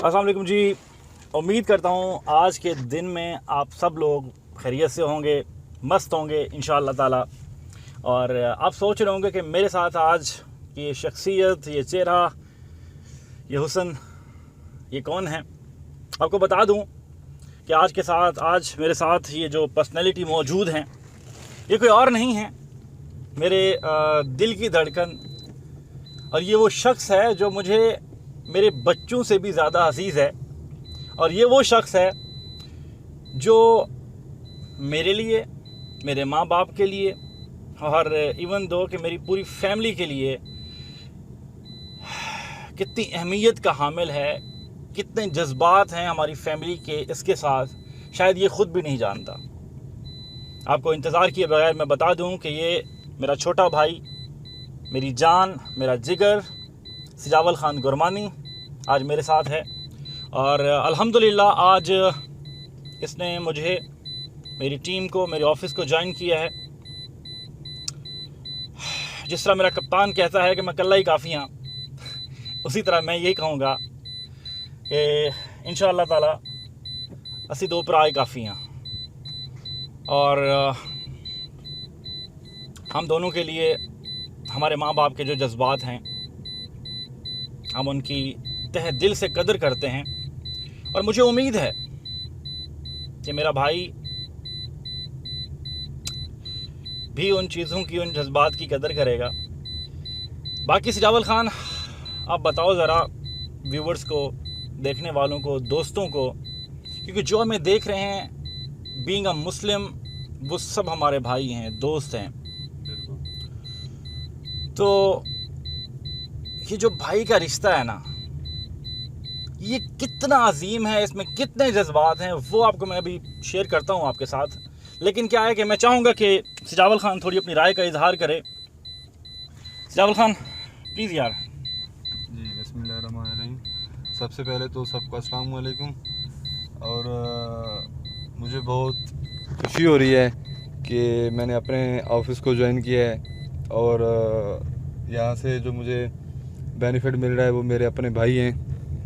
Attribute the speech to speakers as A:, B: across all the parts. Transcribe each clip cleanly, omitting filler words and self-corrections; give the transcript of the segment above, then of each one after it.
A: अस्सलाम वालेकुम जी। उम्मीद करता हूँ आज के दिन में आप सब लोग खैरियत से होंगे, मस्त होंगे इंशाअल्लाह ताला। और आप सोच रहे होंगे कि मेरे साथ आज ये शख्सियत, ये चेहरा, ये हुस्न, ये कौन है। आपको बता दूँ कि आज मेरे साथ ये जो पर्सनैलिटी मौजूद हैं, ये कोई और नहीं है, मेरे दिल की धड़कन। और ये वो शख्स है जो मुझे मेरे बच्चों से भी ज़्यादा अजीज़ है। और ये वो शख्स है जो मेरे लिए, मेरे माँ बाप के लिए और इवन दो कि मेरी पूरी फैमिली के लिए कितनी अहमियत का हामिल है, कितने जज्बात हैं हमारी फैमिली के इसके साथ, शायद ये ख़ुद भी नहीं जानता। आपको इंतज़ार किए बगैर मैं बता दूं कि ये मेरा छोटा भाई, मेरी जान, मेरा जिगर सिजावल ख़ान गुरमानी आज मेरे साथ है। और अल्हम्दुलिल्लाह आज इसने मुझे, मेरी टीम को, मेरे ऑफिस को ज्वाइन किया है। जिस तरह मेरा कप्तान कहता है कि मैं कल्ला ही काफ़ी हाँ, उसी तरह मैं यही कहूँगा कि इंशाअल्लाह ताला असी दो भरा ही काफ़ी हाँ। और हम दोनों के लिए हमारे माँ बाप के जो जज्बात हैं, हम उनकी तहे दिल से कदर करते हैं। और मुझे उम्मीद है कि मेरा भाई भी उन चीज़ों की, उन जज्बात की कदर करेगा। बाकी सिजावल ख़ान, आप बताओ ज़रा व्यूवर्स को, देखने वालों को, दोस्तों को, क्योंकि जो हमें देख रहे हैं बीइंग अ मुस्लिम, वो सब हमारे भाई हैं, दोस्त हैं। तो ये जो भाई का रिश्ता है ना, ये कितना अजीम है, इसमें कितने जज्बात हैं, वो आपको मैं अभी शेयर करता हूँ आपके साथ। लेकिन क्या है कि मैं चाहूँगा कि सिजावल ख़ान थोड़ी अपनी राय का इजहार करे। सिजावल ख़ान प्लीज़ यार।
B: जी, बिस्मिल्लाहिर्रहमानिर्रहीम। सबसे पहले तो सबको अस्सलाम वालेकुम। और मुझे बहुत खुशी हो रही है कि मैंने अपने ऑफिस को ज्वाइन किया है। और यहाँ से जो मुझे बेनिफिट मिल रहा है वो मेरे अपने भाई हैं,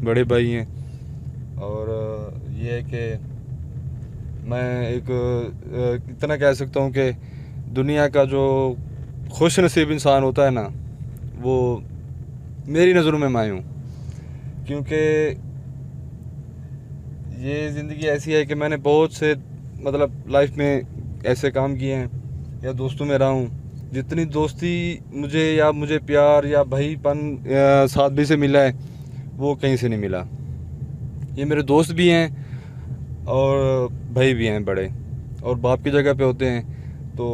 B: बड़े भाई हैं। और ये है कि मैं एक इतना कह सकता हूँ कि दुनिया का जो खुश नसीब इंसान होता है ना, वो मेरी नज़रों में मैं हूँ। क्योंकि ये ज़िंदगी ऐसी है कि मैंने बहुत से मतलब लाइफ में ऐसे काम किए हैं या दोस्तों में रहा हूँ, जितनी दोस्ती मुझे प्यार या भाईपन साथ भी से मिला है, वो कहीं से नहीं मिला। ये मेरे दोस्त भी हैं और भाई भी हैं बड़े, और बाप की जगह पे होते हैं। तो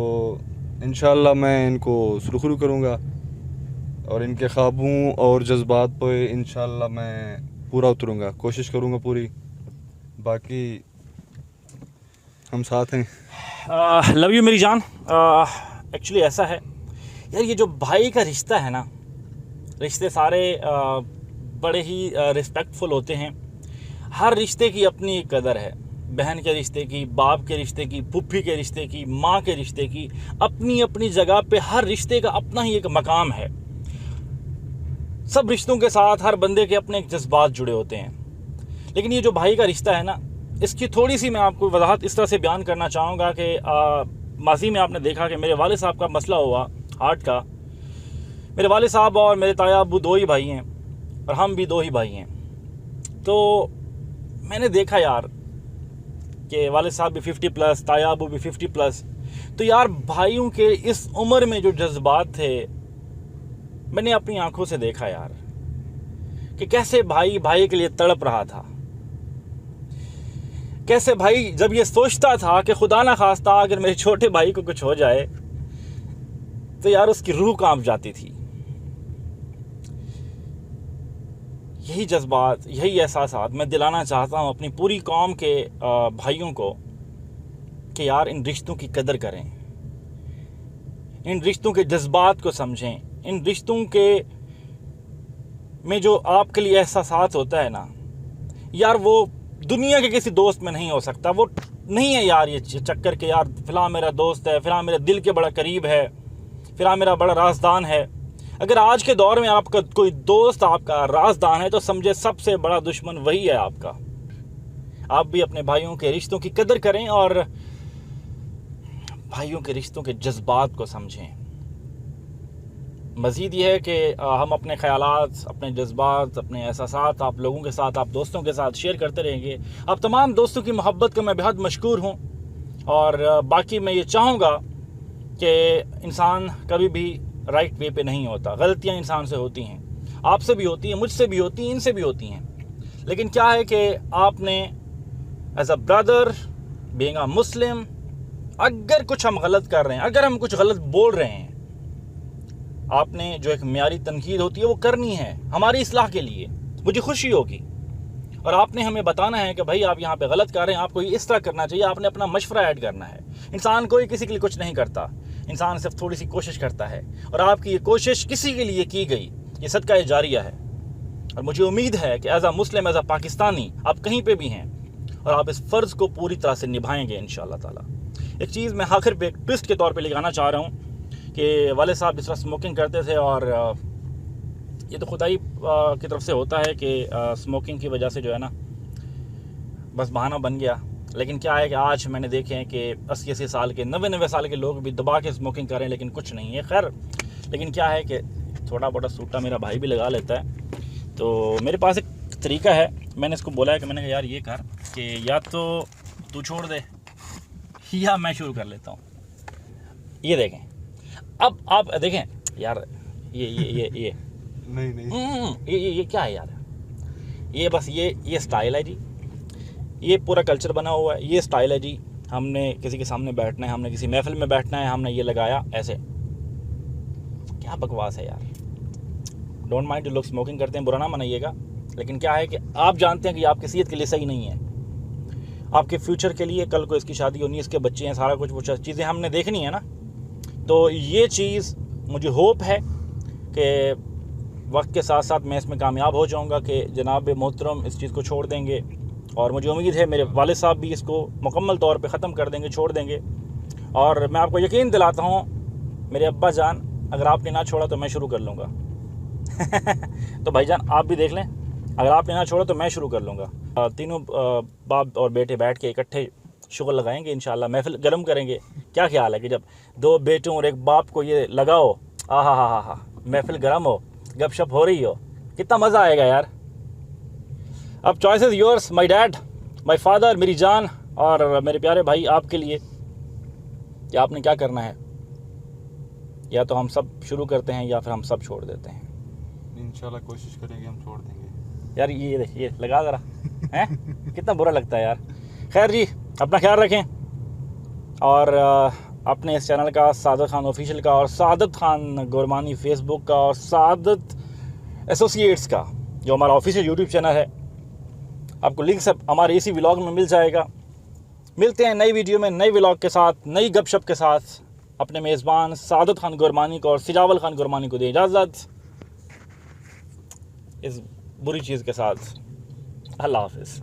B: इंशाअल्लाह मैं इनको सुरखरू करूँगा और इनके ख्वाबों और जज्बात पे इंशाअल्लाह मैं पूरा उतरूँगा, कोशिश करूँगा पूरी। बाकी हम साथ हैं।
A: लव यू मेरी जान। एक्चुअली ऐसा है यार, ये जो भाई का रिश्ता है ना, रिश्ते सारे बड़े ही रिस्पेक्टफुल होते हैं। हर रिश्ते की अपनी एक कदर है। बहन के रिश्ते की, बाप के रिश्ते की, फूफी के रिश्ते की, माँ के रिश्ते की, अपनी अपनी जगह पे हर रिश्ते का अपना ही एक मकाम है। सब रिश्तों के साथ हर बंदे के अपने एक जज्बात जुड़े होते हैं। लेकिन ये जो भाई का रिश्ता है ना, इसकी थोड़ी सी मैं आपको वजाहत इस तरह से बयान करना चाहूँगा कि माजी में आपने देखा कि मेरे वालिद साहब का मसला हुआ हार्ट का। मेरे वालिद साहब और मेरे ताया अब्बू दो ही भाई हैं और हम भी दो ही भाई हैं। तो मैंने देखा यार कि वालिद साहब भी 50+, ताया अब्बू भी 50+। तो यार भाइयों के इस उम्र में जो जज्बात थे, मैंने अपनी आंखों से देखा यार कि कैसे भाई भाई के लिए तड़प रहा था। कैसे भाई जब ये सोचता था कि खुदा ना खास्ता अगर मेरे छोटे भाई को कुछ हो जाए तो यार उसकी रूह कांप जाती थी। यही जज्बात, यही एहसासात मैं दिलाना चाहता हूँ अपनी पूरी कौम के भाइयों को कि यार इन रिश्तों की कदर करें, इन रिश्तों के जज्बात को समझें। इन रिश्तों के में जो आपके लिए एहसासात होता है ना यार, वो दुनिया के किसी दोस्त में नहीं हो सकता। वो नहीं है यार ये चक्कर के यार फ़िलहाल मेरा दोस्त है, फ़िलहाल मेरे दिल के बड़ा करीब है, फ़िलहाल मेरा बड़ा राज़दान है। अगर आज के दौर में आपका कोई दोस्त आपका राजदान है तो समझे सबसे बड़ा दुश्मन वही है आपका। आप भी अपने भाइयों के रिश्तों की कदर करें और भाइयों के रिश्तों के जज्बात को समझें। मज़ीद ये है कि हम अपने ख़यालात, अपने जज्बात, अपने एहसासात आप लोगों के साथ, आप दोस्तों के साथ शेयर करते रहेंगे। आप तमाम दोस्तों की मोहब्बत का मैं बेहद मशकूर हूँ। और बाकी मैं ये चाहूँगा कि इंसान कभी भी राइट वे पे नहीं होता। गलतियाँ इंसान से होती हैं, आपसे भी होती हैं, मुझसे भी होती हैं, इनसे भी होती हैं। लेकिन क्या है कि आपने as a brother, being a Muslim, अगर कुछ हम गलत कर रहे हैं, अगर हम कुछ गलत बोल रहे हैं, आपने जो एक म्यारी तनकीद होती है वो करनी है हमारी इस्लाह के लिए, मुझे खुशी होगी। और आपने हमें बताना है कि भाई आप यहाँ पे गलत कर रहे हैं, आपको इस तरह करना चाहिए, आपने अपना मशवरा ऐड करना है। इंसान कोई किसी के लिए कुछ नहीं करता, इंसान सिर्फ थोड़ी सी कोशिश करता है, और आपकी ये कोशिश किसी के लिए की गई, ये सदका जारिया है। और मुझे उम्मीद है कि as a Muslim, as a Pakistani, आप कहीं पे भी हैं और आप इस फ़र्ज़ को पूरी तरह से निभाएंगे इंशाअल्लाह ताला। एक चीज़ मैं आखिर पे एक ट्विस्ट के तौर पे लगाना चाह रहा हूँ कि वाले साहब जिस तरह स्मोकिंग करते थे, और ये तो खुदाई की तरफ से होता है कि स्मोकिंग की वजह से जो है ना बस बहाना बन गया। लेकिन क्या है कि आज मैंने देखे हैं कि 80-80 साल के, 90-90 साल के लोग भी दबा के स्मोकिंग कर रहे हैं, लेकिन कुछ नहीं है। खैर, लेकिन क्या है कि थोड़ा बहुत सूटा मेरा भाई भी लगा लेता है। तो मेरे पास एक तरीका है, मैंने इसको बोला है कि मैंने कहा यार ये कर कि या तो तू छोड़ दे या मैं शुरू कर लेता हूँ। ये देखें, अब आप देखें यार, ये
B: नहीं
A: ये क्या है यार, ये बस ये स्टाइल है जी, ये पूरा कल्चर बना हुआ है, ये स्टाइल है जी। हमने किसी के सामने बैठना है, हमने किसी महफिल में बैठना है, हमने ये लगाया ऐसे। क्या बकवास है यार। डोंट माइंड जो लोग स्मोकिंग करते हैं, बुरा ना मनाइएगा, लेकिन क्या है कि आप जानते हैं कि आपकी सेहत के लिए सही नहीं है, आपके फ्यूचर के लिए। कल को इसकी शादी होनी है, इसके बच्चे हैं, सारा कुछ वो चीज़ें हमने देखनी है ना। तो ये चीज़ मुझे होप है कि वक्त के साथ साथ मैं इसमें कामयाब हो जाऊंगा कि जनाब मोहतरम इस चीज़ को छोड़ देंगे, और मुझे उम्मीद है मेरे वालिद साहब भी इसको मुकम्मल तौर पे ख़त्म कर देंगे, छोड़ देंगे। और मैं आपको यकीन दिलाता हूँ मेरे अब्बा जान, अगर आपने ना छोड़ा तो मैं शुरू कर लूँगा। तो भाईजान आप भी देख लें, अगर आपने ना छोड़ा तो मैं शुरू कर लूँगा। तीनों बाप और बेटे बैठ के इकट्ठे शुगर लगाएंगे इंशाल्लाह, महफिल गर्म करेंगे। क्या ख्याल है कि जब दो बेटों और एक बाप को ये लगाओ, हा, महफिल गर्म हो, गपशप हो रही हो, कितना मज़ा आएगा यार। अब choice is yours my dad, my father, मेरी जान और मेरे प्यारे भाई, आपके लिए कि आपने क्या करना है। या तो हम सब शुरू करते हैं या फिर हम सब छोड़ देते हैं।
B: इंशाल्लाह कोशिश करेंगे, हम छोड़ देंगे
A: यार ये लगा ज़रा हैं, कितना बुरा लगता है यार। खैर जी, अपना ख्याल रखें, और अपने इस चैनल का, सादत खान ऑफिशियल का और सादत खान गोरमानी फेसबुक का और सादत एसोसिएट्स का जो हमारा ऑफिशियल यूट्यूब चैनल है, आपको लिंक सब हमारे इसी व्लॉग में मिल जाएगा। मिलते हैं नई वीडियो में, नई व्लॉग के साथ, नई गपशप के साथ। अपने मेज़बान सादत खान गोरमानी को और सिजावल खान गोरमानी को दें इजाज़त इस बुरी चीज़ के साथ। अल्लाह हाफ़िज़।